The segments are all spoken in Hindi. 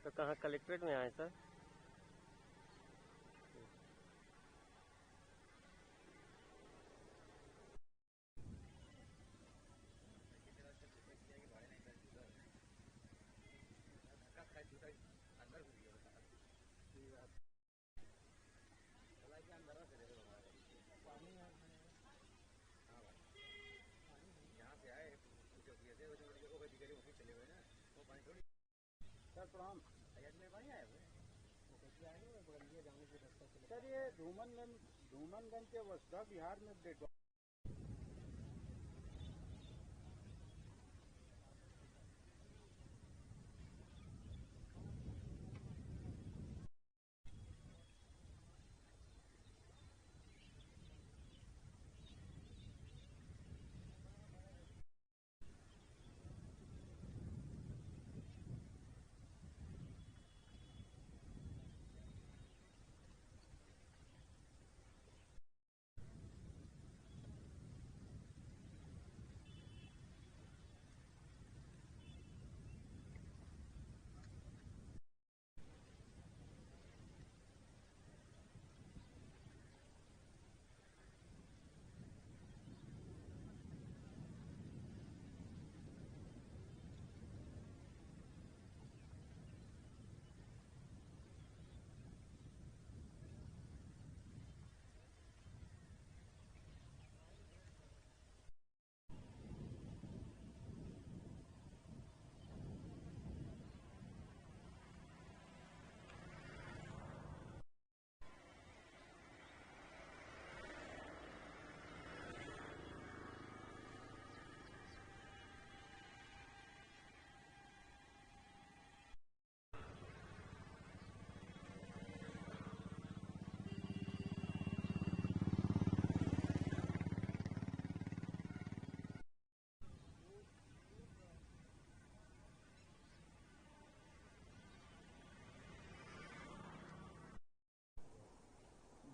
तो कहाँ कलेक्ट्रेट में आए सर? सर प्रणाम। सर ये धूमनगंज के वसुधा बिहार में डेड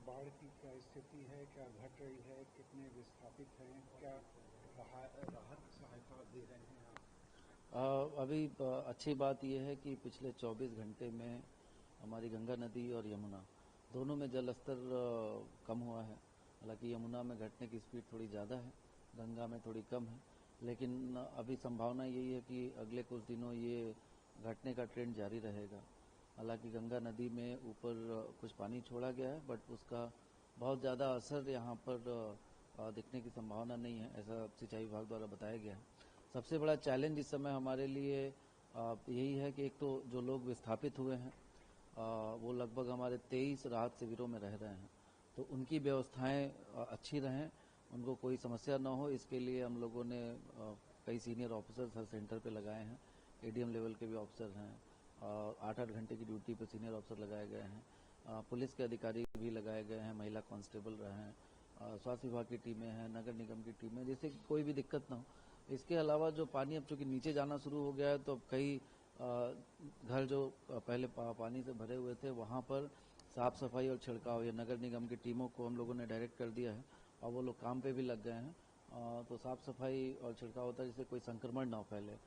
बाढ़ की क्या स्थिति है, क्या घट रही है, कितने विस्थापित हैं, क्या राहत सहायता दे रहे हैं आप? अभी अच्छी बात यह है कि पिछले 24 घंटे में हमारी गंगा नदी और यमुना दोनों में जल स्तर कम हुआ है। हालांकि यमुना में घटने की स्पीड थोड़ी ज़्यादा है, गंगा में थोड़ी कम है, लेकिन अभी संभावना यही है कि अगले कुछ दिनों ये घटने का ट्रेंड जारी रहेगा। हालांकि गंगा नदी में ऊपर कुछ पानी छोड़ा गया है, बट उसका बहुत ज़्यादा असर यहाँ पर दिखने की संभावना नहीं है, ऐसा सिंचाई विभाग द्वारा बताया गया है। सबसे बड़ा चैलेंज इस समय हमारे लिए यही है कि एक तो जो लोग विस्थापित हुए हैं वो लगभग हमारे 23 राहत शिविरों में रह रहे हैं, तो उनकी व्यवस्थाएं अच्छी रहें, उनको कोई समस्या ना हो, इसके लिए हम लोगों ने कई सीनियर ऑफिसर्स हर सेंटर पे लगाए हैं। एडीएम लेवल के भी ऑफिसर हैं, 8-8 घंटे की ड्यूटी पे सीनियर ऑफिसर लगाए गए हैं, पुलिस के अधिकारी भी लगाए गए हैं, महिला कांस्टेबल रहे हैं, स्वास्थ्य विभाग की टीमें हैं, नगर निगम की टीमें, जिससे कि कोई भी दिक्कत ना हो। इसके अलावा जो पानी अब चूँकि नीचे जाना शुरू हो गया है, तो अब कई घर जो पहले पानी से भरे हुए थे वहाँ पर साफ़ सफाई और छिड़काव, ये नगर निगम की टीमों को हम लोगों ने डायरेक्ट कर दिया है और वो लोग काम पे भी लग गए हैं। तो साफ़ सफाई और छिड़काव होता है जिससे कोई संक्रमण ना फैले।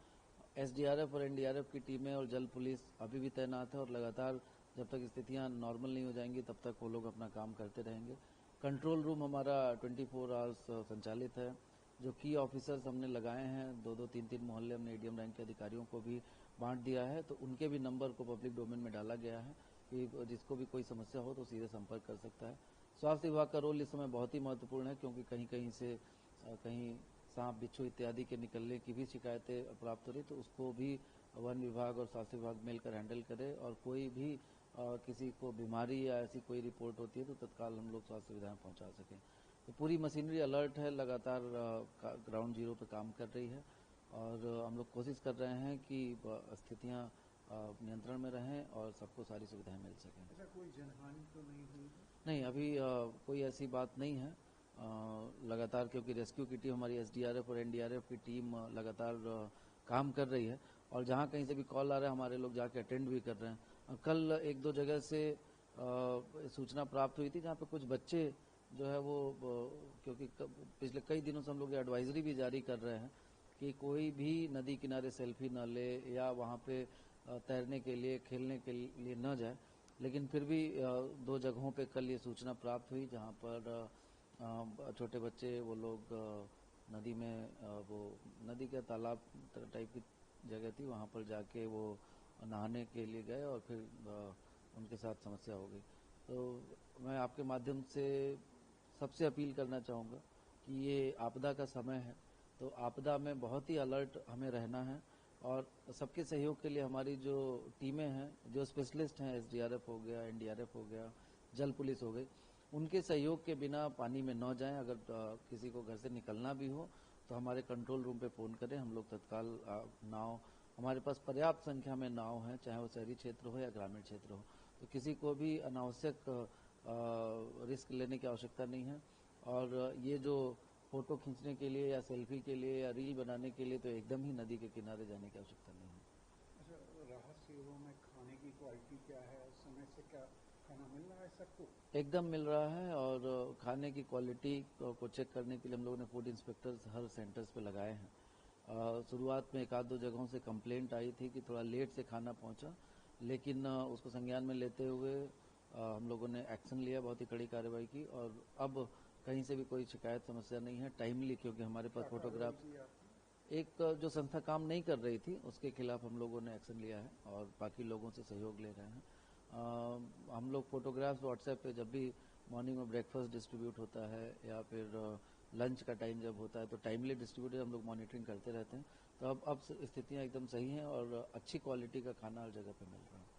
एसडीआरएफ और एनडीआरएफ की टीमें और जल पुलिस अभी भी तैनात है और लगातार जब तक स्थितियाँ नॉर्मल नहीं हो जाएंगी तब तक वो लोग अपना काम करते रहेंगे। कंट्रोल रूम हमारा 24 आवर्स संचालित है। जो की ऑफिसर्स हमने लगाए हैं, 2-2, 3-3 मोहल्ले हमने एडीएम रैंक के अधिकारियों को भी बांट दिया है, तो उनके भी नंबर को पब्लिक डोमेन में डाला गया है कि जिसको भी कोई समस्या हो तो सीधे संपर्क कर सकता है। स्वास्थ्य विभाग का रोल इस समय बहुत ही महत्वपूर्ण है, क्योंकि कहीं कहीं से कहीं सांप, बिच्छू इत्यादि के निकलने की भी शिकायतें प्राप्त हो रही, तो उसको भी वन विभाग और स्वास्थ्य विभाग मिलकर हैंडल करे, और कोई भी किसी को बीमारी या ऐसी कोई रिपोर्ट होती है तो तत्काल हम लोग स्वास्थ्य सुविधाएं पहुंचा सकें। तो पूरी मशीनरी अलर्ट है, लगातार ग्राउंड जीरो पर काम कर रही है और हम लोग कोशिश कर रहे हैं कि स्थितियाँ नियंत्रण में रहें और सबको सारी सुविधाएं मिल सकें। ऐसा कोई जनहानि तो नहीं हुई? नहीं, अभी कोई ऐसी बात नहीं है। लगातार क्योंकि रेस्क्यू की टीम हमारी एसडीआरएफ और एनडीआरएफ की टीम लगातार काम कर रही है और जहाँ कहीं से भी कॉल आ रहा है हमारे लोग जाके अटेंड भी कर रहे हैं। कल 1-2 जगह से सूचना प्राप्त हुई थी जहाँ पे कुछ बच्चे जो है वो क्योंकि पिछले कई दिनों से हम लोग एडवाइजरी भी जारी कर रहे हैं कि कोई भी नदी किनारे सेल्फी न ले या वहाँ पे तैरने के लिए, खेलने के लिए न जाए। लेकिन फिर भी 2 जगहों पे कल ये सूचना प्राप्त हुई जहाँ पर छोटे बच्चे वो लोग नदी में वो नदी का तालाब टाइप की जगह थी, वहाँ पर जाके वो नहाने के लिए गए और फिर उनके साथ समस्या हो गई। तो मैं आपके माध्यम से सबसे अपील करना चाहूँगा कि ये आपदा का समय है, तो आपदा में बहुत ही अलर्ट हमें रहना है और सबके सहयोग के लिए हमारी जो टीमें हैं, जो स्पेशलिस्ट हैं, एसडीआरएफ हो गया, एनडीआरएफ हो गया, जल पुलिस हो गई, उनके सहयोग के बिना पानी में न जाएं। अगर किसी को घर से निकलना भी हो तो हमारे कंट्रोल रूम पे फ़ोन करें, हम लोग तत्काल नाव, हमारे पास पर्याप्त संख्या में नाव हैं, चाहे वो शहरी क्षेत्र हो या ग्रामीण क्षेत्र हो, तो किसी को भी अनावश्यक रिस्क लेने की आवश्यकता नहीं है। और ये जो फोटो खींचने के लिए या सेल्फी के लिए या रील बनाने के लिए तो एकदम ही नदी के किनारे जाने की आवश्यकता नहीं है। अच्छा, राहत शिविरों में खाने की क्वालिटी क्या है, समय से क्या खाना मिल रहा है सबको? एकदम मिल रहा है और खाने की क्वालिटी को चेक करने के लिए हम लोगों ने फूड इंस्पेक्टर्स हर सेंटर्स पे लगाए हैं। शुरुआत में 1-2 जगहों से कंप्लेंट आई थी कि थोड़ा लेट से खाना पहुंचा, लेकिन उसको संज्ञान में लेते हुए हम लोगों ने एक्शन लिया, बहुत ही कड़ी कार्रवाई की और अब कहीं से भी कोई शिकायत समस्या नहीं है। टाइमली, क्योंकि हमारे पास फोटोग्राफ्स, एक जो संस्था काम नहीं कर रही थी उसके खिलाफ हम लोगों ने एक्शन लिया है और बाकी लोगों से सहयोग ले रहे हैं। हम लोग फोटोग्राफ्स व्हाट्सएप पे जब भी मॉर्निंग में ब्रेकफास्ट डिस्ट्रीब्यूट होता है या फिर लंच का टाइम जब होता है तो टाइमली डिस्ट्रीब्यूट हम लोग मॉनिटरिंग करते रहते हैं। तो अब स्थितियाँ एकदम सही हैं और अच्छी क्वालिटी का खाना हर जगह पे मिल रहा है।